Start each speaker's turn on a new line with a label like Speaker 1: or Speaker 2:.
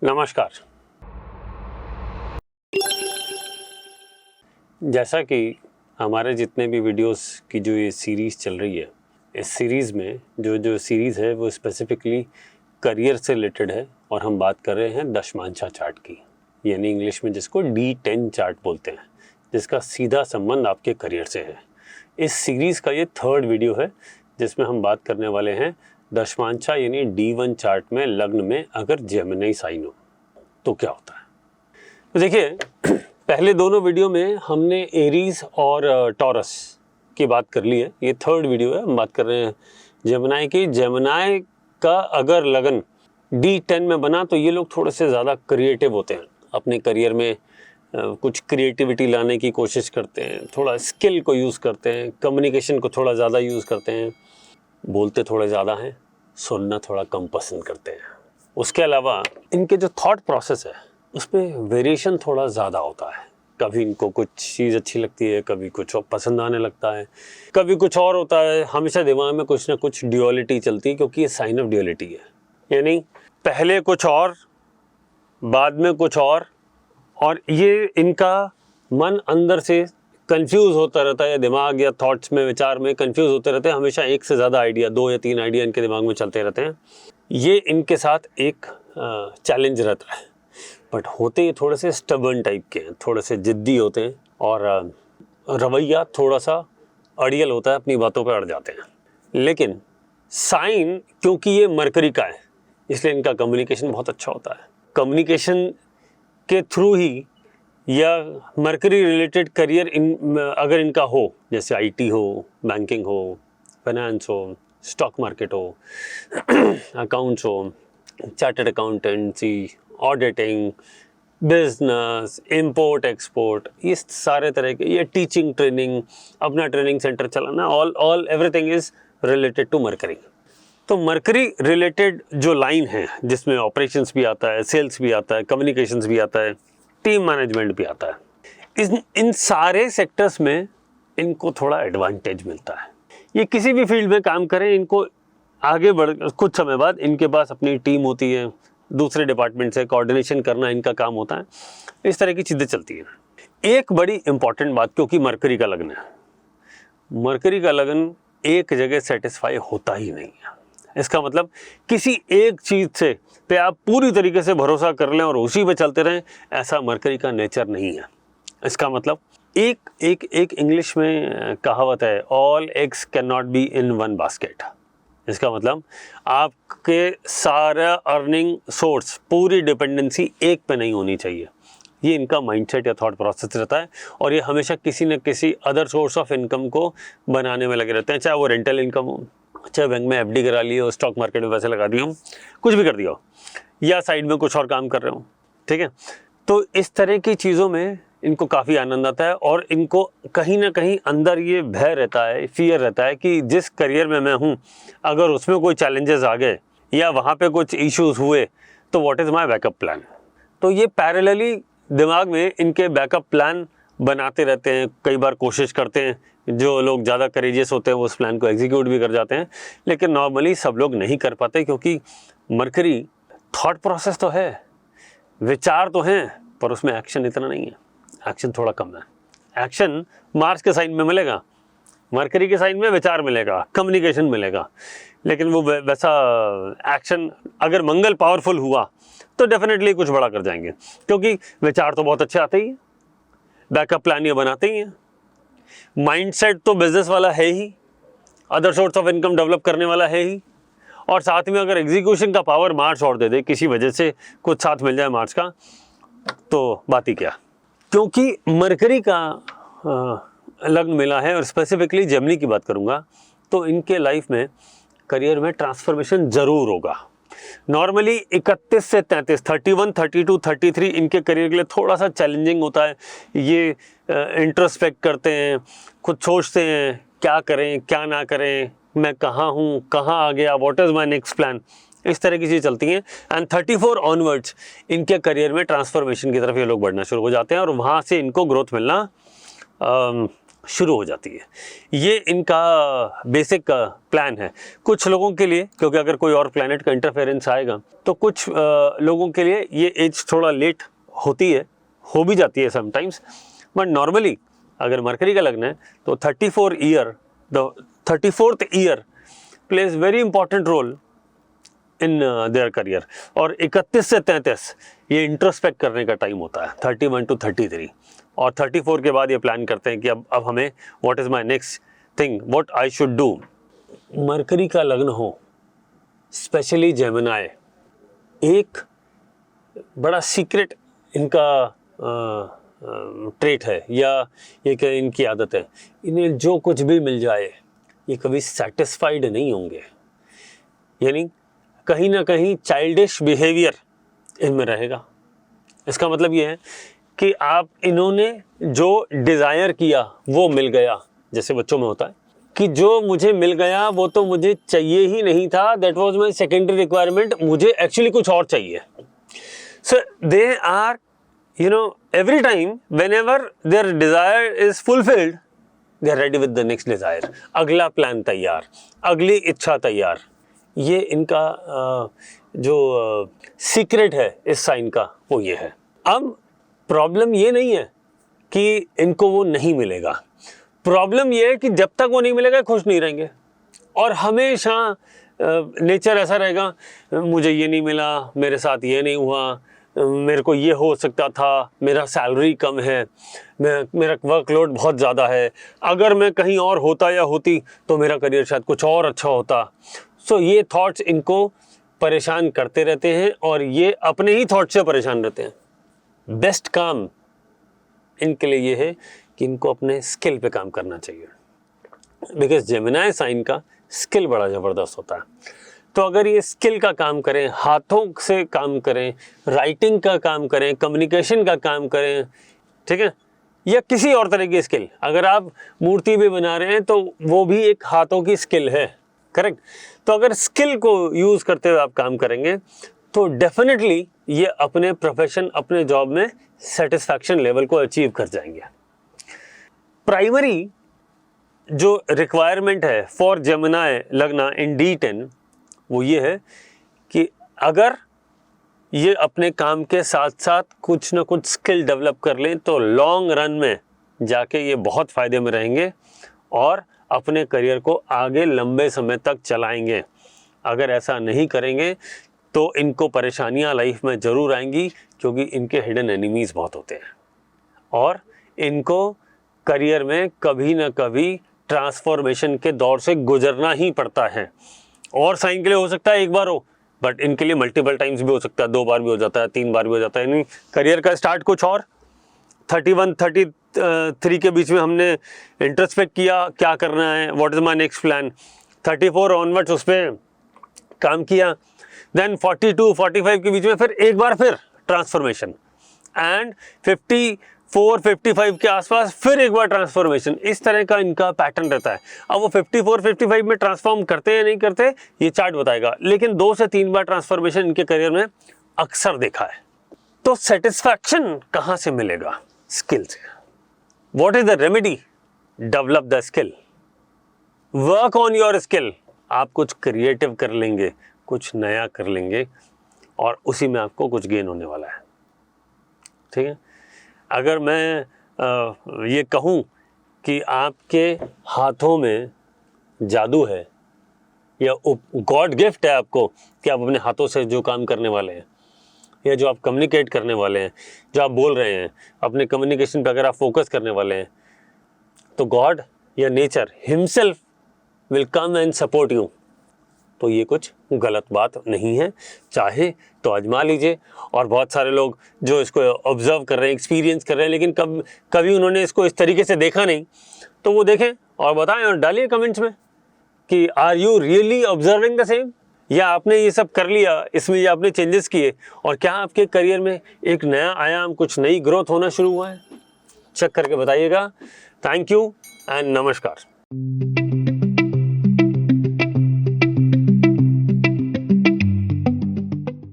Speaker 1: नमस्कार। जैसा कि हमारे जितने भी वीडियोस की जो ये सीरीज़ चल रही है, इस सीरीज़ में जो सीरीज़ है वो स्पेसिफिकली करियर से रिलेटेड है और हम बात कर रहे हैं दशमांशा चार्ट की, यानी इंग्लिश में जिसको D10 चार्ट बोलते हैं, जिसका सीधा संबंध आपके करियर से है। इस सीरीज़ का ये 3rd वीडियो है जिसमें हम बात करने वाले हैं दशमांशा यानी D1 चार्ट में लग्न में अगर जेमिनी साइन हो तो क्या होता है। तो देखिए, पहले दोनों वीडियो में हमने एरीज और टॉरस की बात कर ली है। ये 3rd वीडियो है, हम बात कर रहे हैं जेमिनी की। जेमिनी का अगर लगन D10 में बना तो ये लोग थोड़े से ज़्यादा क्रिएटिव होते हैं, अपने करियर में कुछ क्रिएटिविटी लाने की कोशिश करते हैं, थोड़ा स्किल को यूज़ करते हैं, कम्युनिकेशन को थोड़ा ज़्यादा यूज़ करते हैं, बोलते थोड़े ज़्यादा हैं, सुनना थोड़ा कम पसंद करते हैं। उसके अलावा इनके जो थॉट प्रोसेस है उस पर वेरिएशन थोड़ा ज़्यादा होता है। कभी इनको कुछ चीज़ अच्छी लगती है, कभी कुछ और पसंद आने लगता है, कभी कुछ और होता है। हमेशा दिमाग में कुछ ना कुछ ड्यूअलिटी चलती है, क्योंकि ये साइन ऑफ ड्यूअलिटी है, यानी पहले कुछ और बाद में कुछ और ये इनका मन अंदर से कंफ्यूज होता रहता है, या दिमाग या थॉट्स में, विचार में कंफ्यूज होते रहते हैं। हमेशा एक से ज़्यादा आइडिया, 2 या 3 आइडिया इनके दिमाग में चलते रहते हैं। ये इनके साथ एक चैलेंज रहता है, बट होते ये थोड़े से स्टबर्न टाइप के हैं, थोड़े से जिद्दी होते हैं और रवैया थोड़ा सा अड़ियल होता है, अपनी बातों पर अड़ जाते हैं। लेकिन साइन, क्योंकि ये मरकरी का है, इसलिए इनका कम्युनिकेशन बहुत अच्छा होता है। कम्युनिकेशन के थ्रू ही या मरकरी रिलेटेड करियर अगर इनका हो, जैसे IT हो, बैंकिंग हो, फाइनेंस हो, स्टॉक मार्केट हो, अकाउंट्स हो, chartered accountancy, auditing, business, import export, ये सारे तरह के, ये टीचिंग, ट्रेनिंग, अपना ट्रेनिंग सेंटर चलाना, all everything is related to mercury. तो मरकरी रिलेटेड जो लाइन है, जिसमें ऑपरेशंस भी आता है, सेल्स भी आता है, कम्युनिकेशंस भी आता है, टीम मैनेजमेंट भी आता है, इन सारे सेक्टर्स में इनको थोड़ा एडवांटेज मिलता है। ये किसी भी फील्ड में काम करें, इनको आगे बढ़ कुछ समय बाद इनके पास अपनी टीम होती है, दूसरे डिपार्टमेंट से कोऑर्डिनेशन करना इनका काम होता है, इस तरह की चीज़ें चलती हैं। एक बड़ी इंपॉर्टेंट बात, क्योंकि मरकरी का लगन है, मरकरी का लगन एक जगह सेटिस्फाई होता ही नहीं है। इसका मतलब किसी एक चीज़ से पे आप पूरी तरीके से भरोसा कर लें और उसी पे चलते रहें, ऐसा मरकरी का नेचर नहीं है। इसका मतलब एक इंग्लिश में कहावत है, all eggs can not be in one basket. इसका मतलब आपके सारा अर्निंग सोर्स, पूरी डिपेंडेंसी एक पे नहीं होनी चाहिए। ये इनका माइंडसेट या थॉट प्रोसेस रहता है, और ये हमेशा किसी न किसी अदर सोर्स ऑफ इनकम को बनाने में लगे रहते हैं, चाहे वो रेंटल इनकम हो, चाहे बैंक में FD करा ली हो, स्टॉक मार्केट में पैसे लगा दिए हो, कुछ भी कर दिया हो, या साइड में कुछ और काम कर रहे हो, ठीक है। तो इस तरह की चीज़ों में इनको काफ़ी आनंद आता है, और इनको कहीं ना कहीं अंदर ये भय रहता है, फियर रहता है कि जिस करियर में मैं हूँ, अगर उसमें कोई चैलेंजेस आ गए या वहाँ पे कुछ इश्यूज हुए तो what is my backup plan. तो ये पैरेलली दिमाग में इनके बैकअप प्लान बनाते रहते हैं। कई बार कोशिश करते हैं, जो लोग ज़्यादा करेजियस होते हैं वो उस प्लान को एग्जीक्यूट भी कर जाते हैं, लेकिन नॉर्मली सब लोग नहीं कर पाते, क्योंकि मरकरी थॉट प्रोसेस तो है, विचार तो हैं, पर उसमें एक्शन इतना नहीं है, एक्शन थोड़ा कम है। एक्शन मार्स के साइन में मिलेगा, मरकरी के साइन में विचार मिलेगा, कम्युनिकेशन मिलेगा, लेकिन वो वैसा एक्शन अगर मंगल पावरफुल हुआ तो डेफिनेटली कुछ बड़ा कर जाएंगे, क्योंकि विचार तो बहुत अच्छे आते ही हैं, बैकअप प्लान ये बनाते ही हैं, माइंडसेट तो बिजनेस वाला है ही, other source of income develop करने वाला है ही, और साथ में अगर एग्जीक्यूशन का पावर मार्स और दे दे, किसी वजह से कुछ साथ मिल जाए मार्स का, तो बात ही क्या। क्योंकि मरकरी का लग्न मिला है, और स्पेसिफिकली जेमिनी की बात करूंगा, तो इनके लाइफ में, करियर में ट्रांसफॉर्मेशन ज़रूर होगा। नॉर्मली 31 से 33, 31, 32, 33 इनके करियर के लिए थोड़ा सा चैलेंजिंग होता है। ये इंट्रोस्पेक्ट करते हैं, खुद सोचते हैं क्या करें क्या ना करें, मैं कहाँ हूँ, कहाँ आ गया, what is my next plan, इस तरह की चीज़ें चलती हैं। एंड 34 ऑनवर्ड्स इनके करियर में ट्रांसफॉर्मेशन की तरफ ये लोग बढ़ना शुरू हो जाते हैं, और वहाँ से इनको ग्रोथ मिलना शुरू हो जाती है। ये इनका बेसिक प्लान है। कुछ लोगों के लिए, क्योंकि अगर कोई और प्लैनेट का इंटरफेरेंस आएगा तो कुछ लोगों के लिए ये एज थोड़ा लेट होती है, हो भी जाती है समटाइम्स, बट नॉर्मली अगर मरकरी का लग्न है तो 34 year, the 34th year plays very important role in their career. और 31 से 33 ये इंट्रोस्पेक्ट करने का टाइम होता है, 31 to 33, और 34 के बाद ये प्लान करते हैं कि अब हमें what is my next thing, what I should do. Mercury का लग्न हो, स्पेशली जेमिनाई, एक बड़ा सीक्रेट इनका ट्रेट है, या ये कि इनकी आदत है, इन्हें जो कुछ भी मिल जाए ये कभी सेटिस्फाइड नहीं होंगे। यानी कहीं ना कहीं चाइल्डिश बिहेवियर इनमें रहेगा। इसका मतलब ये है कि आप इन्होंने जो डिज़ायर किया वो मिल गया, जैसे बच्चों में होता है कि जो मुझे मिल गया वो तो मुझे चाहिए ही नहीं था, that was my secondary requirement, मुझे एक्चुअली कुछ और चाहिए। So they are every time whenever their desire is fulfilled they are ready with the next desire, अगला प्लान तैयार, अगली इच्छा तैयार। ये इनका जो सीक्रेट है इस साइन का वो ये है। अब प्रॉब्लम ये नहीं है कि इनको वो नहीं मिलेगा, प्रॉब्लम ये है कि जब तक वो नहीं मिलेगा खुश नहीं रहेंगे, और हमेशा नेचर ऐसा रहेगा, मुझे ये नहीं मिला, मेरे साथ ये नहीं हुआ, मेरे को ये हो सकता था, मेरा सैलरी कम है, मेरा वर्कलोड बहुत ज़्यादा है, अगर मैं कहीं और होता या होती तो मेरा करियर शायद कुछ और अच्छा होता। सो ये थॉट्स इनको परेशान करते रहते हैं और ये अपने ही थॉट से परेशान रहते हैं। बेस्ट काम इनके लिए ये है कि इनको अपने स्किल पे काम करना चाहिए, बिकॉज जेमिनाई साइन का स्किल बड़ा ज़बरदस्त होता है। तो अगर ये स्किल का काम करें, हाथों से काम करें, राइटिंग का काम करें, कम्युनिकेशन का काम करें, ठीक है, या किसी और तरह की स्किल, अगर आप मूर्ति भी बना रहे हैं तो वो भी एक हाथों की स्किल है, करेक्ट। तो अगर स्किल को यूज़ करते हुए आप काम करेंगे तो डेफिनेटली ये अपने प्रोफेशन, अपने जॉब में सेटिस्फैक्शन लेवल को अचीव कर जाएंगे। प्राइमरी जो रिक्वायरमेंट है फॉर जेमिनाई लग्ना इन D10 वो ये है कि अगर ये अपने काम के साथ साथ कुछ ना कुछ स्किल डेवलप कर लें तो लॉन्ग रन में जाके ये बहुत फ़ायदे में रहेंगे और अपने करियर को आगे लंबे समय तक चलाएंगे। अगर ऐसा नहीं करेंगे तो इनको परेशानियां लाइफ में ज़रूर आएंगी, क्योंकि इनके हिडन एनिमीज़ बहुत होते हैं और इनको करियर में कभी ना कभी ट्रांसफॉर्मेशन के दौर से गुजरना ही पड़ता है। और साइन के लिए हो सकता है एक बार हो, बट इनके लिए मल्टीपल टाइम्स भी हो सकता है, 2 बार भी हो जाता है, 3 बार भी हो जाता है। यानी करियर का स्टार्ट कुछ और, 31-33 के बीच में हमने इंट्रोस्पेक्ट किया क्या करना है, what is my next plan, 34 onwards उस पर काम किया, देन 42-45 के बीच में फिर एक बार फिर ट्रांसफॉर्मेशन, एंड 54-55 के आसपास फिर एक बार ट्रांसफॉर्मेशन। इस तरह का इनका पैटर्न रहता है। अब वो 54-55 में ट्रांसफॉर्म करते या नहीं करते ये चार्ट बताएगा, लेकिन 2 से 3 बार ट्रांसफॉर्मेशन इनके करियर में अक्सर देखा है। तो सेटिस्फैक्शन कहाँ से मिलेगा? स्किल से। What is the remedy? Develop the skill, work on your skill. आप कुछ क्रिएटिव कर लेंगे, कुछ नया कर लेंगे और उसी में आपको कुछ गेन होने वाला है, ठीक है। अगर मैं ये कहूँ कि आपके हाथों में जादू है या गॉड गिफ्ट है आपको कि आप अपने हाथों से जो काम करने वाले हैं या जो आप कम्युनिकेट करने वाले हैं, जो आप बोल रहे हैं, अपने कम्युनिकेशन पे अगर आप फोकस करने वाले हैं, तो गॉड या nature himself will come and support you. तो ये कुछ गलत बात नहीं है, चाहे तो आजमा लीजिए। और बहुत सारे लोग जो इसको ऑब्जर्व कर रहे हैं, एक्सपीरियंस कर रहे हैं, लेकिन कभी उन्होंने इसको इस तरीके से देखा नहीं, तो वो देखें और बताएं और डालिए कमेंट्स में कि are you really observing the same, या आपने ये सब कर लिया, इसमें ये आपने चेंजेस किए और क्या आपके करियर में एक नया आयाम, कुछ नई ग्रोथ होना शुरू हुआ है। चेक करके बताइएगा। थैंक यू एंड नमस्कार।